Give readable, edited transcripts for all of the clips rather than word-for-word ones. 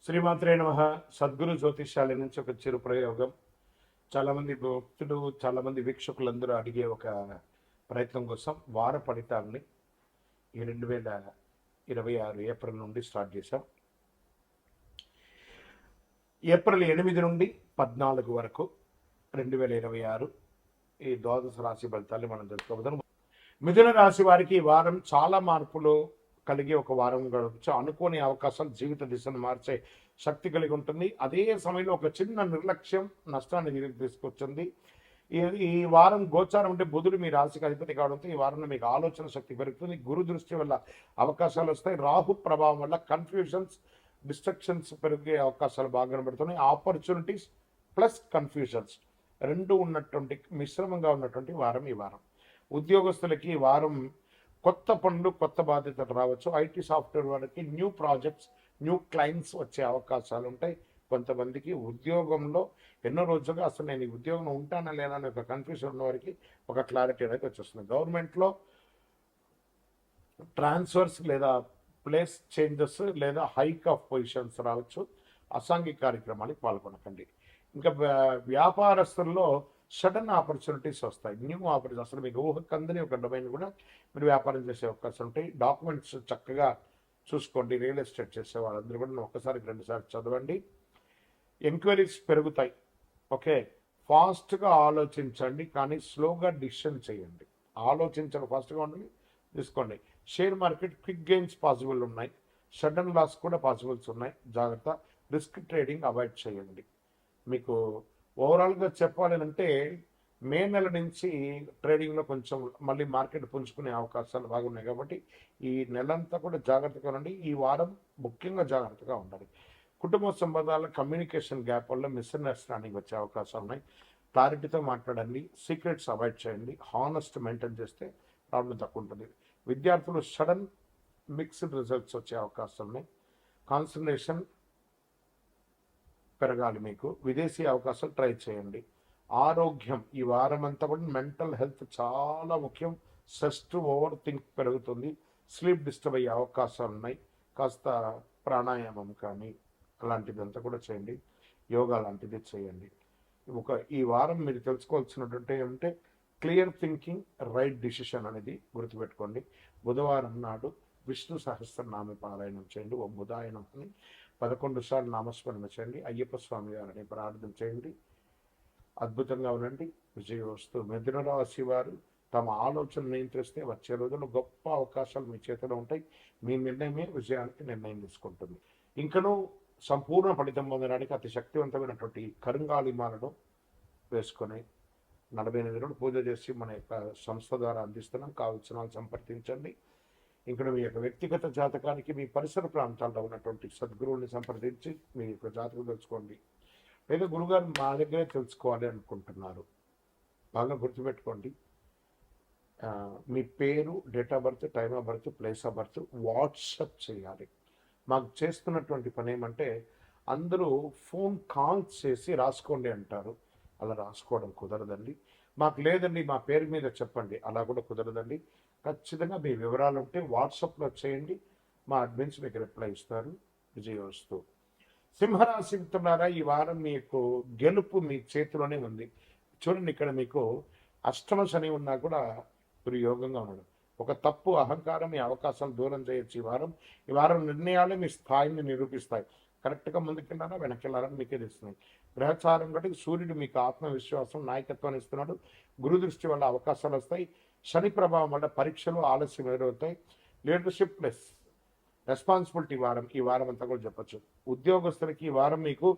శ్రీమాత్రే నమః. సద్గురు జ్యోతిష్యాల నుంచి ఒక చిరు ప్రయోగం. చాలామంది భక్తులు, చాలామంది వీక్షకులందరూ అడిగే ఒక ప్రయత్నం కోసం వార ఫలితాలని ఈ 2026 ఏప్రిల్ నుండి స్టార్ట్ చేశాం. ఏప్రిల్ 8 నుండి 14 వరకు 2026 ఈ ద్వాదశ రాశి ఫలితాలు మనం తెలుసుకోబోతున్నాం. మిథున రాశి వారికి ఈ వారం చాలా మార్పులు కలిగి ఒక వారం గడవచ్చు. అనుకోని అవకాశాలు జీవిత దిశను మార్చే శక్తి కలిగి ఉంటుంది. అదే సమయంలో ఒక చిన్న నిర్లక్ష్యం నష్టాన్ని తీసుకొచ్చింది. ఈ వారం గోచారం అంటే బుధుడు మీ రాశికి అధిపతి కావడంతో ఈ వారంలో మీకు ఆలోచన శక్తి పెరుగుతుంది. గురు దృష్టి వల్ల అవకాశాలు వస్తాయి. రాహు ప్రభావం వల్ల కన్ఫ్యూజన్స్, డిస్ట్రక్షన్స్ పెరిగే అవకాశాలు బాగా కనబడుతున్నాయి. ఆపర్చునిటీస్ ప్లస్ కన్ఫ్యూజన్స్ రెండు ఉన్నటువంటి మిశ్రమంగా ఉన్నటువంటి వారం ఈ వారం. ఉద్యోగస్తులకి ఈ వారం కొత్త పనులు, కొత్త బాధ్యతలు రావచ్చు. ఐటీ సాఫ్ట్వేర్ వారికి న్యూ ప్రాజెక్ట్స్, న్యూ క్లయింట్స్ వచ్చే అవకాశాలు ఉంటాయి. కొంతమందికి ఉద్యోగంలో ఎన్నో రోజులుగా అసలు నేను ఈ ఉద్యోగంలో ఉంటానా లేనా అనే ఒక కన్ఫ్యూజన్ ఉన్న వారికి ఒక క్లారిటీ అనేది వచ్చేస్తుంది. గవర్నమెంట్లో ట్రాన్స్ఫర్స్ లేదా ప్లేస్ చేంజెస్ లేదా హైక్ ఆఫ్ పొజిషన్స్ రావచ్చు. అసాంఘిక కార్యక్రమాలకు పాల్గొనకండి. ఇంకా వ్యాపారస్తుల్లో సడన్ ఆపర్చునిటీస్ వస్తాయి. న్యూ ఆపర్చునిటీ అసలు మీకు ఊహకందని ఒక డొమైన్ కూడా మీరు వ్యాపారం చేసే అవకాశం ఉంటాయి. డాక్యుమెంట్స్ చక్కగా చూసుకోండి. రియల్ ఎస్టేట్ చేసే వాళ్ళందరూ కూడా ఒకసారి 2 సార్లు చదవండి. ఎంక్వైరీస్ పెరుగుతాయి. ఓకే, ఫాస్ట్గా ఆలోచించండి, కానీ స్లోగా డిసిషన్ చేయండి. ఆలోచించండి, ఫాస్ట్గా ఉండండి, తీసుకోండి. Share market quick gains possible ఉన్నాయి. సడన్ లాస్ కూడా పాసిబుల్స్ ఉన్నాయి. జాగ్రత్త. రిస్క్ ట్రేడింగ్ అవాయిడ్ చేయండి. మీకు ఓవరాల్గా చెప్పాలి అంటే మే నెల నుంచి ట్రేడింగ్లో కొంచెం మళ్ళీ మార్కెట్ పుంజుకునే అవకాశాలు బాగున్నాయి. కాబట్టి ఈ నెలంతా కూడా జాగ్రత్తగా ఉండండి. ఈ వారం ముఖ్యంగా జాగ్రత్తగా ఉండాలి. కుటుంబ సంబంధాల కమ్యూనికేషన్ గ్యాప్ వల్ల మిస్అండర్స్టాండింగ్ వచ్చే అవకాశాలు ఉన్నాయి. క్లారిటీతో మాట్లాడండి. సీక్రెట్స్ అవాయిడ్ చేయండి. హానెస్ట్ మెయింటైన్ చేస్తే ప్రాబ్లం తక్కువ ఉంటుంది. విద్యార్థులు సడన్ మిక్స్డ్ రిజల్ట్స్ వచ్చే అవకాశాలు ఉన్నాయి. కాన్సన్ట్రేషన్ పెరగాలి. మీకు విదేశీ అవకాశాలు ట్రై చేయండి. ఆరోగ్యం ఈ వారం అంతా కూడా మెంటల్ హెల్త్ చాలా ముఖ్యం. స్ట్రెస్, ఓవర్ థింక్ పెరుగుతుంది. స్లీప్ డిస్టర్బ్ అయ్యే అవకాశాలు ఉన్నాయి. కాస్త ప్రాణాయామం కానీ అలాంటిదంతా కూడా చేయండి. యోగా లాంటిది చేయండి. ఈ వారం మీరు తెలుసుకోవాల్సినటువంటి ఏమంటే క్లియర్ థింకింగ్, రైట్ డిసిషన్ అనేది గుర్తుపెట్టుకోండి. బుధవారం నాడు విష్ణు సహస్రనామ పారాయణం చేయండి. ఓ బుధాయనం అని 11 సార్లు నామస్మరణ చేయండి. అయ్యప్ప స్వామి గారిని ప్రార్థన చేయండి. అద్భుతంగా ఉండండి. విజయోస్తు. మిథున రాశి వారు తమ ఆలోచన నియంత్రిస్తే వచ్చే రోజుల్లో గొప్ప అవకాశాలు మీ చేతిలో ఉంటాయి. మీ నిర్ణయమే విజయానికి నిర్ణయం తీసుకుంటుంది. ఇంకనూ సంపూర్ణ ఫలితం పొందడానికి అతి శక్తివంతమైనటువంటి కరుంగాలిమాలను వేసుకొని 48 రోజులు పూజ చేసి మన యొక్క సంస్థ ద్వారా అందిస్తున్నాం. కావలసిన వాళ్ళు సంప్రదించండి. ఇక్కడ మీ యొక్క వ్యక్తిగత జాతకానికి మీ పరిసర ప్రాంతాల్లో ఉన్నటువంటి సద్గురువుని సంప్రదించి మీ యొక్క జాతకం తెలుసుకోండి. లేదా గురుగారు మా దగ్గరే తెలుసుకోవాలి అనుకుంటున్నారు, బాగా గుర్తుపెట్టుకోండి. మీ పేరు, date of birth, time of birth, place of birth WhatsApp చేయాలి. మాకు చేస్తున్నటువంటి పని ఏమంటే అందరూ ఫోన్ కాల్స్ చేసి రాసుకోండి అంటారు. అలా రాసుకోవడం కుదరదండి. మాకు లేదండి మా పేరు మీద చెప్పండి, అలా కూడా కుదరదండి. ఖచ్చితంగా మీ వివరాలు ఉంటే వాట్సాప్లో చేయండి. మా అడ్మిన్స్ మీకు రిప్లై ఇస్తారు. విజయోస్తు. సింహరాశి మిత్రులారా, ఈ వారం మీకు గెలుపు మీ చేతిలోనే ఉంది. చూడండి, ఇక్కడ మీకు అష్టమ శని ఉన్నా కూడా మీరు యోగంగా ఉండడం. ఒక తప్పు అహంకారం మీ అవకాశాలు దూరం చేయొచ్చు. ఈ వారం నిర్ణయాలు మీ స్థాయిని నిరూపిస్తాయి. కరెక్ట్గా ముందుకెళ్ళారా వెనకెళ్ళారని మీకే తెలుస్తున్నాయి. గ్రహచారం కాబట్టి సూర్యుడు మీకు ఆత్మవిశ్వాసం, నాయకత్వాన్ని ఇస్తున్నాడు. గురు దృష్టి వల్ల అవకాశాలు వస్తాయి. శని ప్రభావం వల్ల పరీక్షలు ఆలస్యం ఎదురవుతాయి. లీడర్షిప్ ప్లస్ రెస్పాన్సిబిలిటీ ఈ వారం అంతా కూడా చెప్పచ్చు. ఉద్యోగస్తులకి ఈ వారం మీకు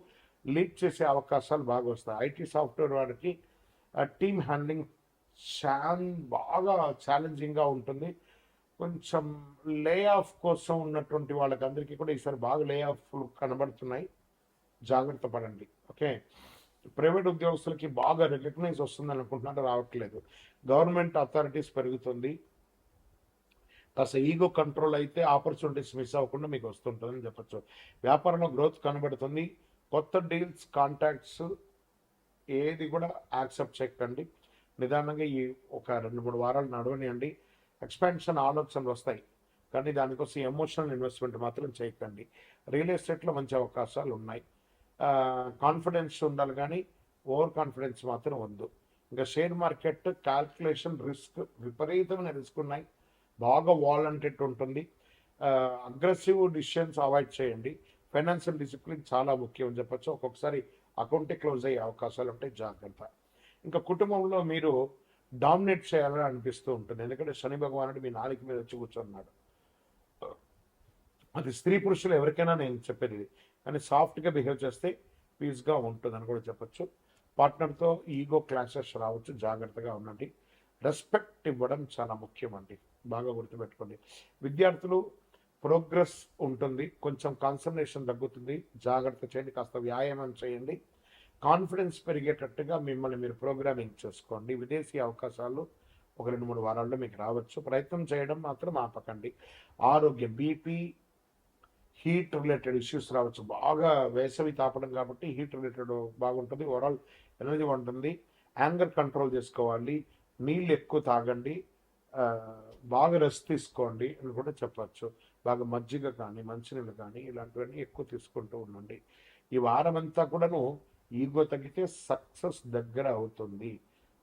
లీడ్ చేసే అవకాశాలు బాగా వస్తాయి. ఐటీ సాఫ్ట్వేర్ వారికి టీమ్ హ్యాండ్లింగ్ బాగా ఛాలెంజింగ్గా ఉంటుంది. కొంచెం లే ఆఫ్ కోసం ఉన్నటువంటి వాళ్ళకందరికీ కూడా ఈసారి బాగా లే ఆఫ్లు కనబడుతున్నాయి. జాగ్రత్త పడండి. ఓకే, ప్రైవేట్ ఉద్యోగస్తులకి బాగా రికగ్నైజ్ వస్తుంది అనుకుంటున్నారు, రావట్లేదు. గవర్నమెంట్ అథారిటీస్ పెరుగుతుంది. కాస్త ఈగో కంట్రోల్ అయితే ఆపర్చునిటీస్ మిస్ అవ్వకుండా మీకు వస్తుంటుందని చెప్పచ్చు. వ్యాపారంలో గ్రోత్ కనబడుతుంది. కొత్త డీల్స్, కాంటాక్ట్స్ ఏది కూడా యాక్సెప్ట్ చేయకండి. నిదానంగా ఈ ఒక 2-3 వారాలు నడవనియండి. ఎక్స్పాన్షన్ ఆలోచనలు వస్తాయి. కానీ దానికోసం ఎమోషనల్ ఇన్వెస్ట్మెంట్ మాత్రం చేయకండి. రియల్ ఎస్టేట్లో మంచి అవకాశాలు ఉన్నాయి. కాన్ఫిడెన్స్ ఉండాలి కానీ ఓవర్ కాన్ఫిడెన్స్ మాత్రం వద్దు. ఇంకా షేర్ మార్కెట్ క్యాల్కులేషన్, రిస్క్, విపరీతమైన రిస్క్ ఉన్నాయి. బాగా వాలంటెడ్ ఉంటుంది. అగ్రెసివ్ డిసిషన్స్ అవాయిడ్ చేయండి. ఫైనాన్షియల్ డిసిప్లిన్ చాలా ముఖ్యం అని చెప్పచ్చు. ఒక్కొక్కసారి అకౌంటే క్లోజ్ అయ్యే అవకాశాలు ఉంటాయి, జాగ్రత్త. ఇంకా కుటుంబంలో మీరు డామినేట్ చేయాలని అనిపిస్తూ ఉంటుంది, ఎందుకంటే శని భగవానుడు మీ నాలుక మీద వచ్చి కూర్చున్నాడు. అది స్త్రీ పురుషులు ఎవరికైనా నేను చెప్పేది ఇది. కానీ సాఫ్ట్గా బిహేవ్ చేస్తే పీస్గా ఉంటుందని కూడా చెప్పచ్చు. పార్ట్నర్తో ఈగో క్లాషెస్ రావచ్చు, జాగ్రత్తగా ఉండండి. రెస్పెక్ట్ ఇవ్వడం చాలా ముఖ్యం అండి, బాగా గుర్తుపెట్టుకోండి. విద్యార్థులు ప్రోగ్రెస్ ఉంటుంది, కొంచెం కాన్సన్ట్రేషన్ తగ్గుతుంది, జాగ్రత్త చేయండి. కాస్త వ్యాయామం చేయండి. కాన్ఫిడెన్స్ పెరిగేటట్టుగా మిమ్మల్ని మీరు ప్రోగ్రామింగ్ చేసుకోండి. విదేశీ అవకాశాలు ఒక 2-3 వారాల్లో మీకు రావచ్చు. ప్రయత్నం చేయడం మాత్రం ఆపకండి. ఆరోగ్యం, బీపీ, హీట్ రిలేటెడ్ ఇష్యూస్ రావచ్చు. బాగా వేసవి తాపడం కాబట్టి హీట్ రిలేటెడ్ బాగుంటుంది. ఓవరాల్ ఎనర్జీ ఉంటుంది. యాంగర్ కంట్రోల్ చేసుకోవాలి. నీళ్ళు ఎక్కువ తాగండి. బాగా రెస్ట్ తీసుకోండి అని కూడా చెప్పచ్చు. బాగా మజ్జిగ కానీ మంచినీళ్ళు కానీ ఇలాంటివన్నీ ఎక్కువ తీసుకుంటూ ఉండండి. ఈ వారం అంతా కూడాను ఈగో తగ్గితే సక్సెస్ దగ్గర అవుతుంది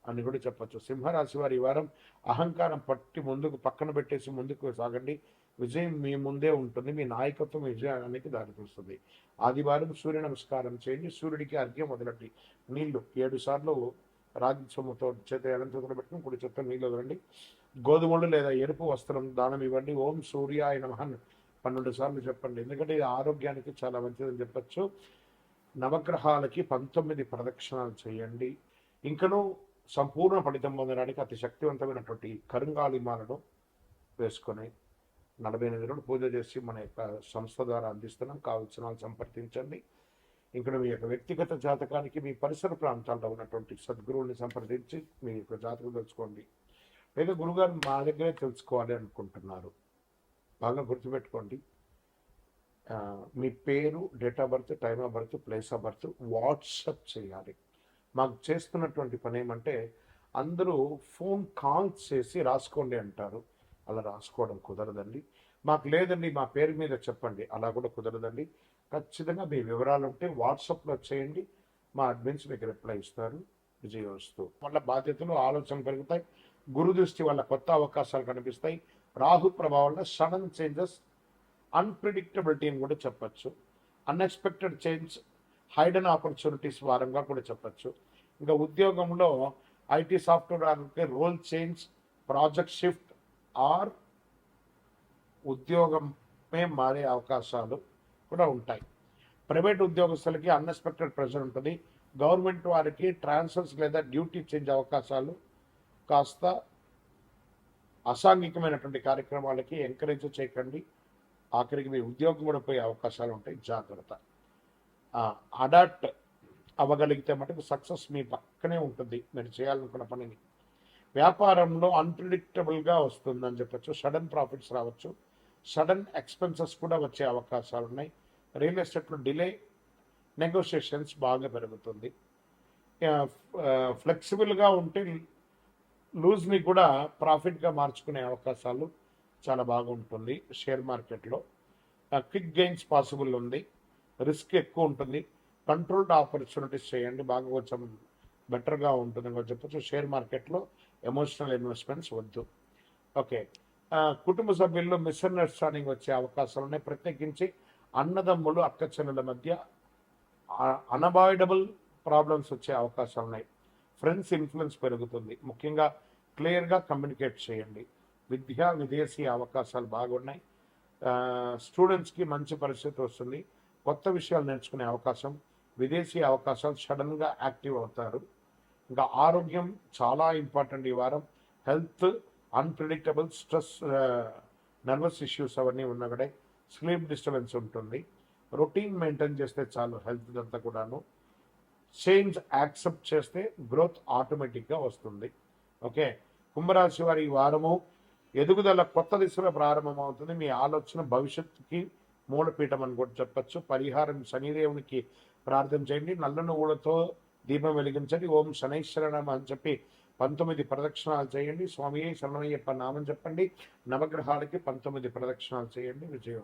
అని కూడా చెప్పచ్చు. సింహరాశి వారి ఈ వారం అహంకారం పట్టి ముందుకు పక్కన పెట్టేసి ముందుకు సాగండి. విజయం మీ ముందే ఉంటుంది. మీ నాయకత్వం విజయానికి దారితీస్తుంది. ఆదివారం సూర్య నమస్కారం చేయండి. సూర్యుడికి అర్ఘ్యం వదలండి. నీళ్లు 7 సార్లు రాగి సొమ్ముతో చేత ఎడం చేతులు పెట్టుకుని కుడి చేత నీళ్ళు వదలండి. గోధుమలు లేదా ఎరుపు వస్త్రం దానం ఇవ్వండి. ఓం సూర్యాయ నమః 12 సార్లు చెప్పండి, ఎందుకంటే ఇది ఆరోగ్యానికి చాలా మంచిదని చెప్పచ్చు. నవగ్రహాలకి 19 ప్రదక్షిణాలు చేయండి. ఇంకనూ సంపూర్ణ ఫలితం పొందడానికి అతి శక్తివంతమైనటువంటి కరుంగాళిమాలను వేసుకొని 48 రోజులు పూజ చేసి మన యొక్క సంస్థ ద్వారా అందిస్తున్నాం. కావాల్సిన వాళ్ళు సంప్రదించండి. ఇక్కడ మీ యొక్క వ్యక్తిగత జాతకానికి మీ పరిసర ప్రాంతాల్లో ఉన్నటువంటి సద్గురువుని సంప్రదించి మీ యొక్క జాతకం తెలుసుకోండి. లేదా గురుగారు మా దగ్గరే తెలుసుకోవాలి అనుకుంటున్నారు, బాగా గుర్తుపెట్టుకోండి. మీ పేరు, date of birth, time of birth, place of birth WhatsApp చేయాలి. మాకు చేస్తున్నటువంటి పని ఏమంటే అందరూ ఫోన్ కాల్స్ చేసి రాసుకోండి అంటారు. అలా రాసుకోవడం కుదరదండి. మాకు లేదండి మా పేరు మీద చెప్పండి, అలా కూడా కుదరదండి. ఖచ్చితంగా మీ వివరాలు ఉంటే వాట్సాప్లో చేయండి. మా అడ్మిన్స్ మీకు రిప్లై ఇస్తారు. విజయోస్తు. వల్ల బాధ్యతలు, ఆలోచనలు పెరుగుతాయి. గురు దృష్టి వల్ల కొత్త అవకాశాలు కనిపిస్తాయి. రాహు ప్రభావం వల్ల సడన్ చేంజెస్, అన్ప్రిడిక్టబిలిటీ అని కూడా చెప్పచ్చు. అన్ఎక్స్పెక్టెడ్ చేంజ్, హైడెన్ ఆపర్చునిటీస్ వారంగా కూడా చెప్పచ్చు. ఇంకా ఉద్యోగంలో IT software role change, project shift or ఉద్యోగమే మారే అవకాశాలు కూడా ఉంటాయి. ప్రైవేట్ ఉద్యోగస్తులకి అన్ఎక్స్పెక్టెడ్ ప్రెషర్ ఉంటుంది. గవర్నమెంట్ వారికి ట్రాన్స్ఫర్స్ లేదా డ్యూటీ చేంజ్ అవకాశాలు, కాస్త అసాంఘికమైనటువంటి కార్యక్రమాలకి ఎంకరేజ్ చేయకండి. ఆఖరికి మీ ఉద్యోగం కూడా పోయే అవకాశాలు ఉంటాయి, జాగ్రత్త. అడాప్ట్ అవ్వగలిగితే మటుకు సక్సెస్ మీ పక్కనే ఉంటుంది మీరు చేయాలనుకున్న పనిని. వ్యాపారంలో అన్ప్రిడిక్టబుల్గా వస్తుందని చెప్పచ్చు. సడన్ ప్రాఫిట్స్ రావచ్చు. సడన్ ఎక్స్పెన్సెస్ కూడా వచ్చే అవకాశాలు ఉన్నాయి. రియల్ ఎస్టేట్లో డిలే, నెగోషియేషన్స్ బాగా పెరుగుతుంది. ఫ్లెక్సిబుల్గా ఉంటే లూజ్ని కూడా ప్రాఫిట్గా మార్చుకునే అవకాశాలు చాలా బాగుంటుంది. షేర్ మార్కెట్లో క్విక్ గెయిన్స్ పాసిబుల్ ఉంది. రిస్క్ ఎక్కువ ఉంటుంది. కంట్రోల్డ్ ఆపర్చునిటీస్ చేయండి, బాగా కొంచెం బెటర్గా ఉంటుందని కూడా చెప్పచ్చు. షేర్ మార్కెట్లో ఎమోషనల్ ఇన్వెస్ట్మెంట్స్ వద్దు. ఓకే. కుటుంబ సభ్యుల్లో మిస్అండర్స్టాండింగ్ వచ్చే అవకాశాలు ఉన్నాయి. ప్రత్యేకించి అన్నదమ్ములు, అక్క చెల్లెల మధ్య అన్అవాయిడబుల్ ప్రాబ్లమ్స్ వచ్చే అవకాశాలు ఉన్నాయి. ఫ్రెండ్స్ ఇన్ఫ్లుయెన్స్ పెరుగుతుంది. ముఖ్యంగా క్లియర్గా కమ్యూనికేట్ చేయండి. విదేశీ అవకాశాలు బాగున్నాయి. స్టూడెంట్స్కి మంచి పరిస్థితి వస్తుంది. కొత్త విషయాలు నేర్చుకునే అవకాశం, విదేశీ అవకాశాలు, సడన్గా యాక్టివ్ అవుతారు. ఇంకా ఆరోగ్యం చాలా ఇంపార్టెంట్ ఈ వారం. Health unpredictable, stress, nervous issues అవన్నీ ఉన్నగడే. స్లీప్ డిస్టర్బెన్స్ ఉంటుంది. రొటీన్ మెయింటైన్ చేస్తే చాలు హెల్త్ అంతా కూడాను. చేంజ్ యాక్సెప్ట్ చేస్తే గ్రోత్ ఆటోమేటిక్గా వస్తుంది. ఓకే. కుంభరాశి వారి ఈ వారము ఎదుగుదల కొత్త దిశలో ప్రారంభమవుతుంది. మీ ఆలోచన భవిష్యత్తుకి మూలపీఠం అని కూడా చెప్పచ్చు. పరిహారం శనిదేవునికి ప్రార్థన చేయండి. నల్ల నువ్వులతో దీపం వెలిగించండి. ఓం శనైశ్వర నమః అని చెప్పి 19 ప్రదక్షిణాలు చేయండి. స్వామియే శరణమయ్యప్ప నామం చెప్పండి. నవగ్రహాలకి 19 ప్రదక్షిణాలు చేయండి. విజయం.